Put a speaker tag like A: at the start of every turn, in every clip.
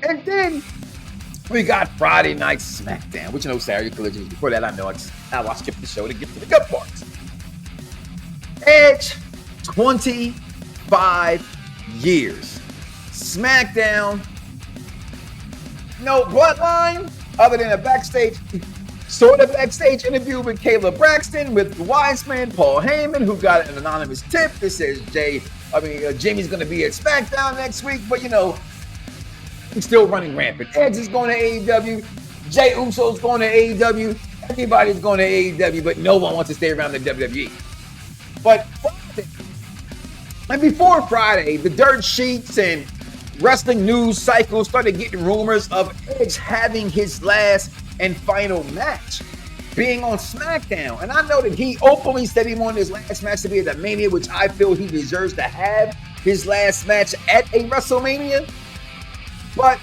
A: And then we got Friday Night SmackDown, which Saturday Collision. Before that, I skipped the show to get to the good parts. Edge, 25 years. SmackDown, no bloodline other than a sort of backstage interview with Kayla Braxton, with Wiseman, Paul Heyman, who got an anonymous tip that says Jimmy's going to be at SmackDown next week, but he's still running rampant. Edge is going to AEW. Jey Uso's going to AEW. Everybody's going to AEW, but no one wants to stay around the WWE. But before Friday, the dirt sheets and wrestling news cycles started getting rumors of Edge having his last and final match being on SmackDown. And I know that he openly said he wanted his last match to be at the Mania, which I feel he deserves to have his last match at a WrestleMania. But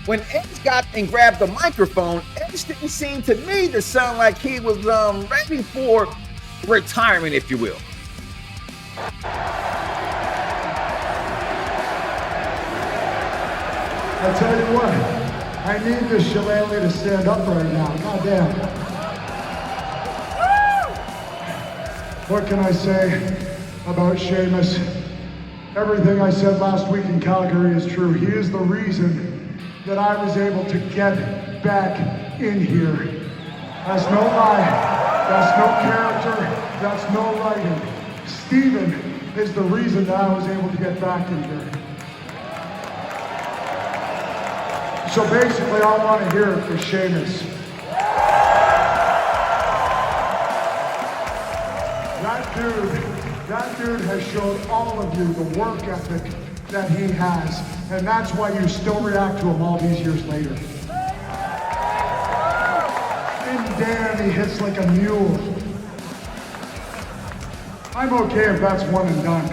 A: when Edge got and grabbed the microphone, Edge didn't seem to me to sound like he was ready for retirement, if you will.
B: I tell you what, I need this shillelagh to stand up right now. Goddamn. What can I say about Sheamus? Everything I said last week in Calgary is true. He is the reason that I was able to get back in here. That's no lie. That's no character. That's no writing. Steven is the reason that I was able to get back in here. So basically, I want to hear it for Sheamus. That dude has showed all of you the work ethic that he has, and that's why you still react to him all these years later. And damn, he hits like a mule. I'm okay if that's one and done.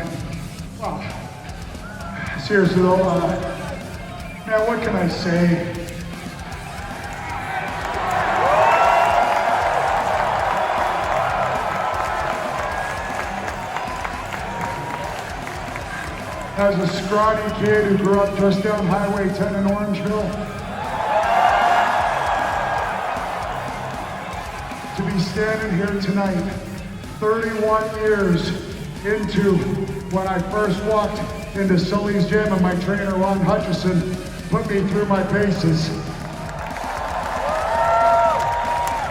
B: Well, seriously though, man, what can I say? As a scrawny kid who grew up just down Highway 10 in Orangeville, to be standing here tonight, 31 years into when I first walked into Sully's gym and my trainer, Ron Hutchison, put me through my paces.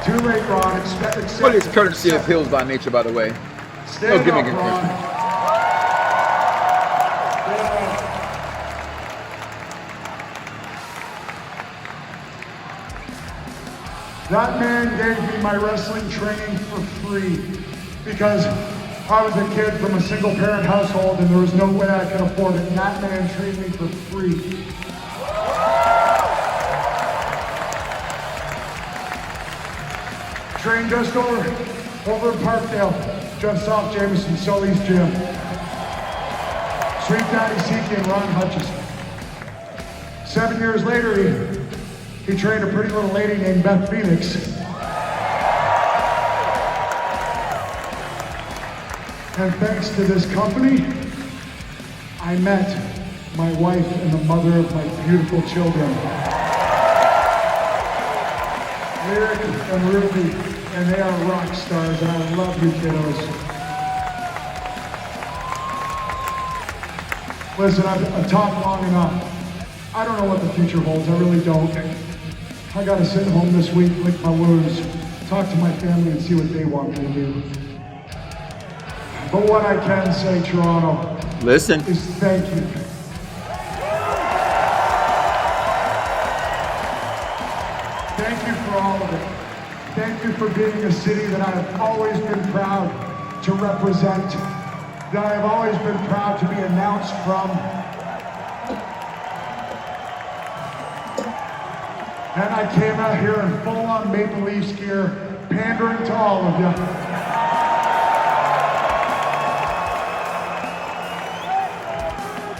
B: Too late, Ron. Accept.
A: What is courtesy of Hills by Nature, by the way?
B: Stand up, Ron. That man gave me my wrestling training for free because I was a kid from a single parent household and there was no way I could afford it. And that man trained me for free. Trained just over in Parkdale, just off Jameson Sully's gym. Sweet Daddy Siki and Ron Hutchison. 7 years later, he trained a pretty little lady named Beth Phoenix. And thanks to this company, I met my wife and the mother of my beautiful children. Lyric and Ruby, and they are rock stars, and I love you kiddos. Listen, I've talked long enough. I don't know what the future holds, I really don't. I gotta sit home this week, lick my wounds, talk to my family and see what they want me to do. But what I can say, Toronto, is thank you. Thank you for all of it. Thank you for being a city that I have always been proud to represent, that I have always been proud to be announced from. And I came out here in full-on Maple Leafs gear, pandering to all of you.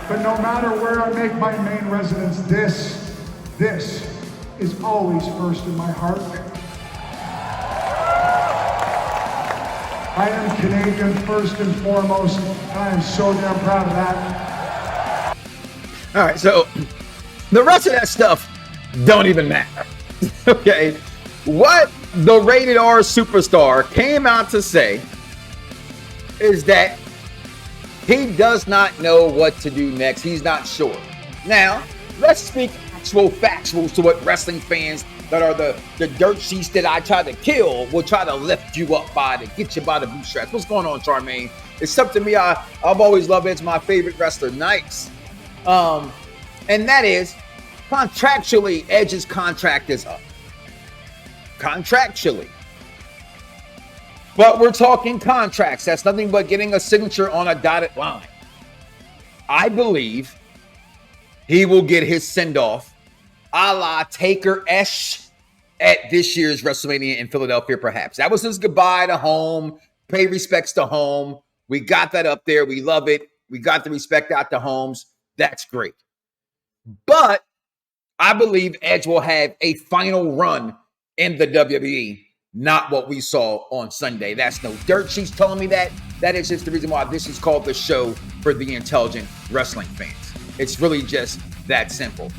B: But no matter where I make my main residence, this is always first in my heart. I am Canadian first and foremost, and I am so damn proud of that.
A: All right, so The rest of that stuff don't even matter. Okay? What the rated R superstar came out to say is that he does not know what to do next. He's not sure. Now, let's speak actual factuals to what wrestling fans that are the dirt sheets that I try to kill will try to lift you up by, to get you by the bootstraps. What's going on, Charmaine? It's up to me. I've always loved it. It's my favorite wrestler. Nice. And that is, contractually, Edge's contract is up. Contractually. But we're talking contracts. That's nothing but getting a signature on a dotted line. I believe he will get his send-off a la Taker-esh at this year's WrestleMania in Philadelphia, perhaps. That was his goodbye to home, pay respects to home. We got that up there. We love it. We got the respect out to homes. That's great. But I believe Edge will have a final run in the WWE, not what we saw on Sunday. That's no dirt sheets telling me that. That is just the reason why this is called the show for the intelligent wrestling fans. It's really just that simple.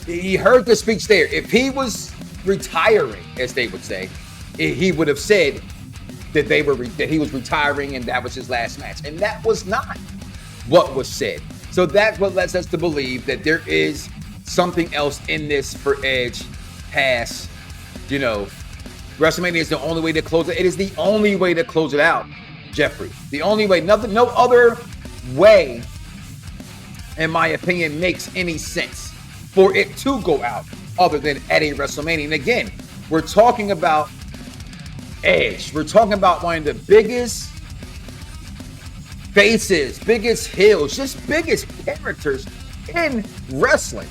A: He heard the speech there. If he was retiring, as they would say, he would have said that he was retiring and that was his last match. And that was not what was said. So that's what lets us to believe that there is something else in this for Edge past, WrestleMania is the only way to close it. It is the only way to close it out, Jeffrey. The only way. No other way, in my opinion, makes any sense for it to go out other than at a WrestleMania. And again, we're talking about Edge. We're talking about one of the biggest faces, biggest heels, just biggest characters in wrestling.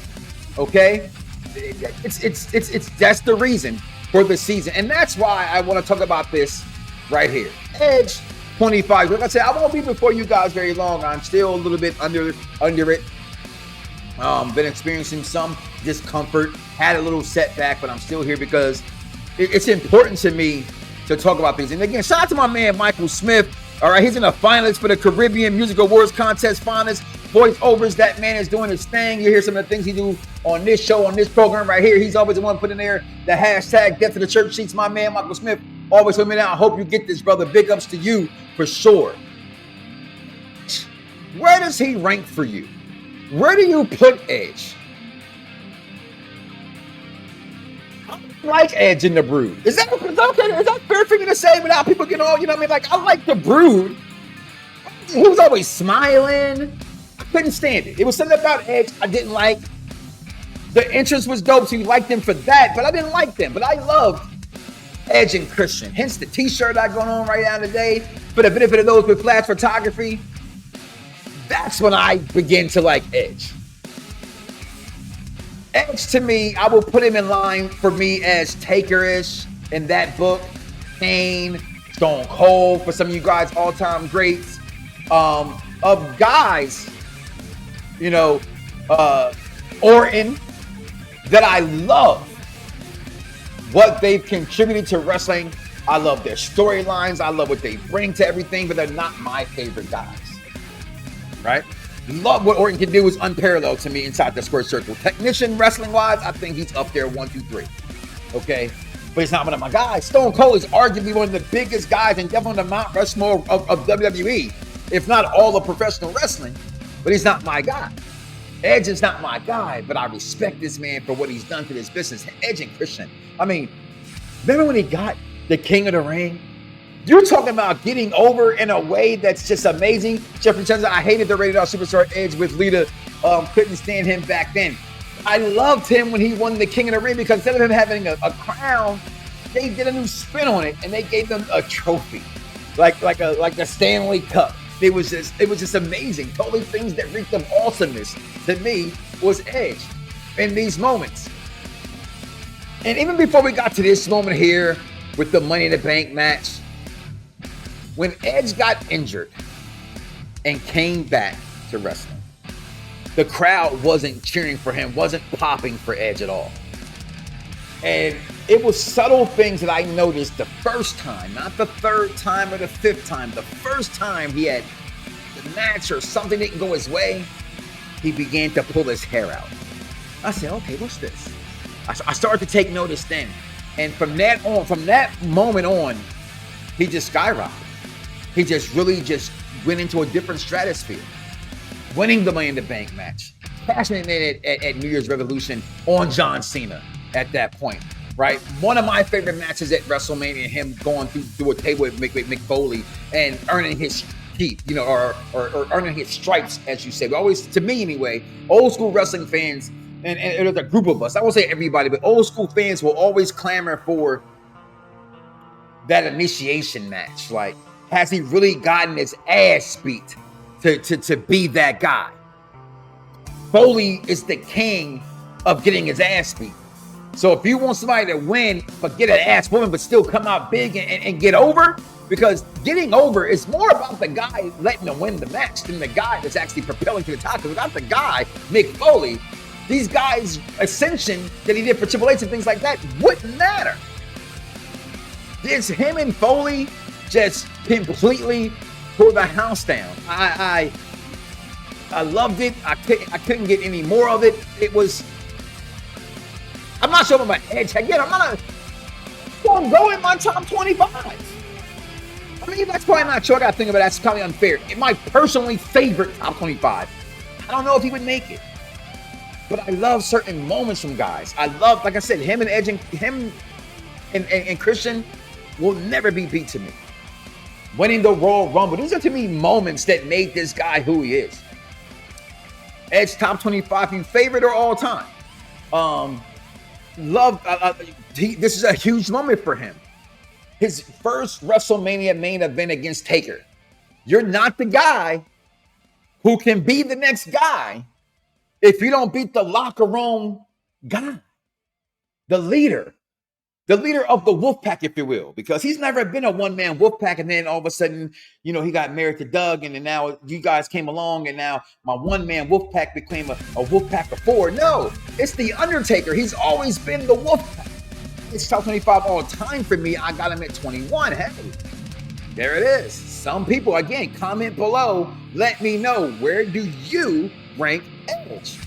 A: Okay? It's that's the reason for the season. And that's why I want to talk about this right here. Edge 25. Like I said, I won't be before you guys very long. I'm still a little bit under it. Been experiencing some discomfort, had a little setback, but I'm still here because it's important to me to talk about these. And again, shout out to my man Michael Smith. All right, he's in the finalists for the Caribbean Music Awards Contest finalists. Voiceovers, that man is doing his thing. You hear some of the things he do on this show, on this program right here. He's always the one putting there the hashtag Death to the Church Sheets. My man Michael Smith always with me now. I hope you get this, brother. Big ups to you for sure. Where does he rank for you? Where do you put Edge? I like Edge in the Brood. Is that okay? Is that fair for me to say without people getting all, Like, I like the Brood. He was always smiling. I couldn't stand it. It was something about Edge I didn't like. The entrance was dope, so you liked them for that, but I didn't like them. But I loved Edge and Christian. Hence the t-shirt I got on right now today. For the benefit of those with flash photography, that's when I begin to like Edge. Edge, to me, I will put him in line for me as Taker-ish in that book. Kane, Stone Cold, for some of you guys, all-time greats. Of guys, Orton, that I love what they've contributed to wrestling. I love their storylines. I love what they bring to everything, but they're not my favorite guys. Right? Love what Orton can do is unparalleled to me inside the square circle. Technician, wrestling-wise, I think he's up there 1, 2, 3. Okay? But he's not one of my guys. Stone Cold is arguably one of the biggest guys and definitely the Mount Rushmore of WWE, if not all of professional wrestling. But he's not my guy. Edge is not my guy, but I respect this man for what he's done to this business. Edge and Christian. I mean, remember when he got the King of the Ring? You're talking about getting over in a way that's just amazing. Jeffrey Johnson, I hated the Rated R Superstar Edge with Lita. Couldn't stand him back then. I loved him when he won the King of the Ring because instead of him having a crown, they did a new spin on it and they gave him a trophy, like the Stanley Cup. It was just amazing. Totally things that reeked of awesomeness to me was Edge in these moments. And even before we got to this moment here with the Money in the Bank match, when Edge got injured and came back to wrestling, the crowd wasn't cheering for him, wasn't popping for Edge at all. And it was subtle things that I noticed the first time, not the third time or the fifth time. The first time he had the match or something didn't go his way, he began to pull his hair out. I said, okay, what's this? I started to take notice then. And from that moment on, he just skyrocketed. He just really just went into a different stratosphere. Winning the Money in the Bank match. Cashing in at New Year's Revolution on John Cena at that point, right? One of my favorite matches at WrestleMania, him going through a table with Mick Foley and earning his keep, or earning his stripes, as you say. But always, to me anyway, old school wrestling fans, and there's a group of us, I won't say everybody, but old school fans will always clamor for that initiation match. Like, has he really gotten his ass beat to be that guy? Foley is the king of getting his ass beat. So if you want somebody to win, but get an ass woman, but still come out big and get over, because getting over is more about the guy letting them win the match than the guy that's actually propelling to the top. Because without the guy, Mick Foley, these guys' ascension that he did for Triple H and things like that wouldn't matter. It's him and Foley just completely tore the house down. I loved it. I couldn't get any more of it. It was. I'm not sure about my edge. Again, I'm not going to go in my top 25. I mean, that's probably not true. I got to think about it. That's probably unfair. In my personally favorite top 25, I don't know if he would make it. But I love certain moments from guys. I love, like I said, him and Edge and Christian will never be beat to me. Winning the Royal Rumble. These are, to me, moments that made this guy who he is. Edge top 25, you favorite or all time? This is a huge moment for him. His first WrestleMania main event against Taker. You're not the guy who can be the next guy if you don't beat the locker room guy, the leader of the Wolfpack, if you will, because he's never been a one-man Wolfpack, and then all of a sudden, he got married to Doug, and then now you guys came along, and now my one-man Wolfpack became a Wolfpack of four. No, it's the Undertaker. He's always been the Wolfpack. It's top 25 all time for me. I got him at 21. Hey, there it is. Some people, again, comment below. Let me know, where do you rank Edge?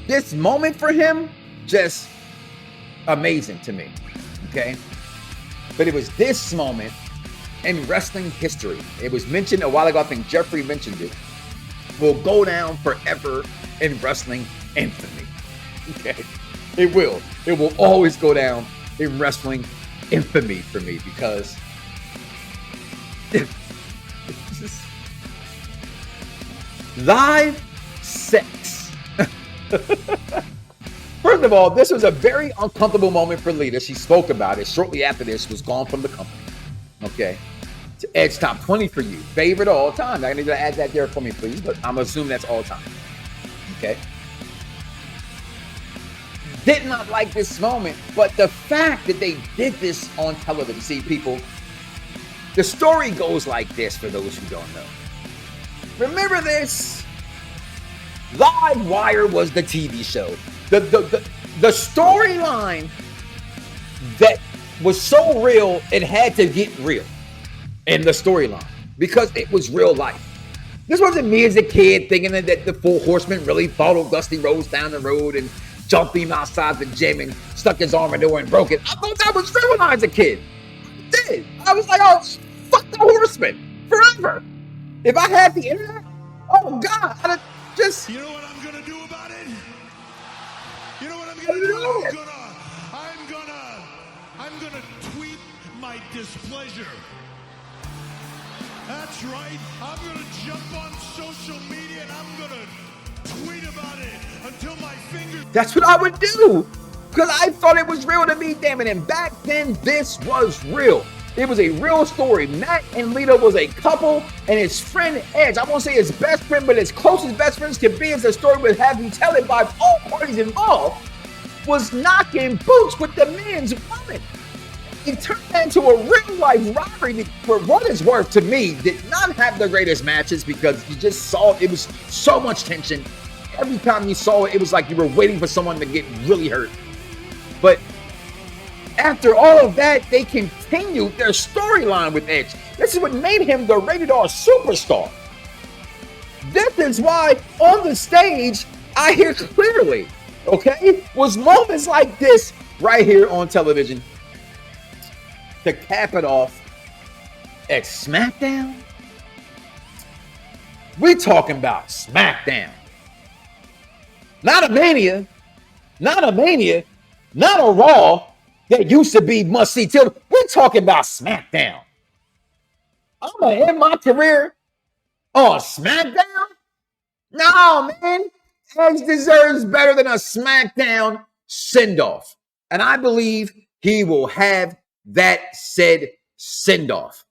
A: This moment for him, just amazing to me, okay? But it was this moment in wrestling history. It was mentioned a while ago. I think Jeffrey mentioned it. Will go down forever in wrestling infamy, okay? It will. It will always go down in wrestling infamy for me, because live sex. First of all, this was a very uncomfortable moment for Lita. She spoke about it shortly after this, was gone from the company. Okay. Edge top 20 for you. Favorite of all time. I need to add that there for me, please, but I'm assuming that's all time. Okay. Did not like this moment, but the fact that they did this on television. See, people, the story goes like this for those who don't know. Remember this? Live Wire was the TV show. The storyline that was so real, it had to get real in the storyline because it was real life. This wasn't me as a kid thinking that the Four Horsemen really followed Dusty Rhodes down the road and jumped him outside the gym and stuck his arm in the door and broke it. I thought that was real when I was a kid. I did. I was like, oh, fuck the Horsemen forever. If I had the internet, oh God, I'd just...
C: You know what I'm going to do about it? You know what I'm going to do? I'm going to tweet my displeasure. That's right. I'm going to jump on social media and I'm going to tweet about it until my fingers...
A: That's what I would do, because I thought it was real to me, damn it. And back then, this was real. It was a real story. Matt and Lita was a couple, and his friend Edge, I won't say his best friend, but as close as best friends can be, as a story would have you tell it by all parties involved, was knocking boots with the man's woman. It turned into a real-life robbery that, for what it's worth to me, did not have the greatest matches, because you just saw it was so much tension. Every time you saw it, it was like you were waiting for someone to get really hurt. But after all of that, they continued their storyline with Edge. This is what made him the rated R superstar. This is why on the stage, I hear clearly Okay? Was moments like this right here on television to cap it off at SmackDown. We're talking about SmackDown. Not a Mania, not a Raw that used to be must-see television. We're talking about SmackDown. I'm going to end my career on SmackDown? No, man. Edge deserves better than a SmackDown send-off. And I believe he will have that said send-off.